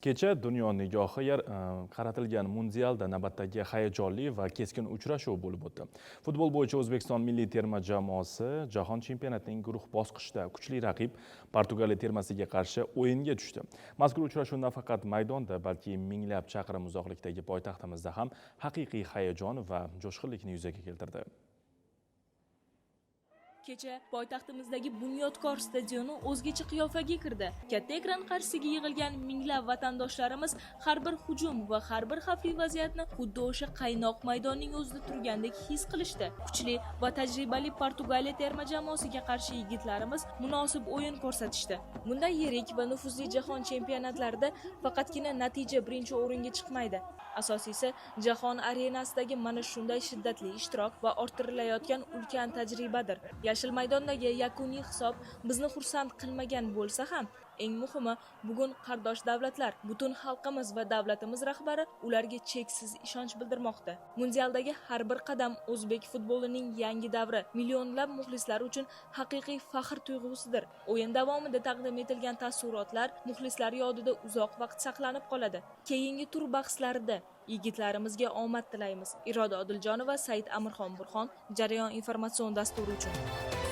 Kecha dunyo nigohi qaratilgan mundialda navbatdagi hayajonli va keskin uchrashuv bo'lib o'tdi. Futbol bo'yicha O'zbekiston milliy terma jamoasi Jahon chempionatining guruh bosqichida kuchli raqib Portugaliya termasiga qarshi o'yinga tushdi. Mazkur uchrashuv nafaqat maydonda, balki minglab chaqirim uzoqlikdagi poytaxtimizda ham haqiqiy hayajon va jo'shqinlikni yuzaga keltirdi. Kecha poytaxtimizdagi Bunyodkor stadioni o'zgacha qiyofaga kirdi. Katta ekran qarshisiga yig'ilgan minglab vatandoshlarimiz har bir hujum va har bir xavfli vaziyatni xuddi o'sha qaynoq maydonning o'zida turgandek his qilishdi. Kuchli va tajribali Portugaliya terma jamoasiga qarshi yigitlarimiz munosib o'yin ko'rsatishdi. Bunday yirik va nufuzli jahon chempionatlarida faqatgina natija birinchi o'ringa chiqmaydi. Asosiysi jahon arenasidagi mana shunday shiddatli ishtirok va orttirilayotgan ulkan tajribadir. Yashil maydondagi yakuniy hisob bizni xursand qilmagan bo'lsa ham, eng muhimi bugun qardosh davlatlar, butun xalqimiz va davlatimiz rahbari ularga cheksiz ishonch bildirmoqda. Mundialdagi har bir qadam o'zbek futbolining yangi davri, millionlab muxlislar uchun haqiqiy faxr tuyg'usidir. O'yin davomida taqdim etilgan taassurotlar muxlislar yodida uzoq vaqt saqlanib qoladi. Keyingi tur bahslarida yigitlarimizga omad tilaymiz. Iroda Odiljonova, Said Amirxon Burxon, Jarayon informatsion dasturi uchun.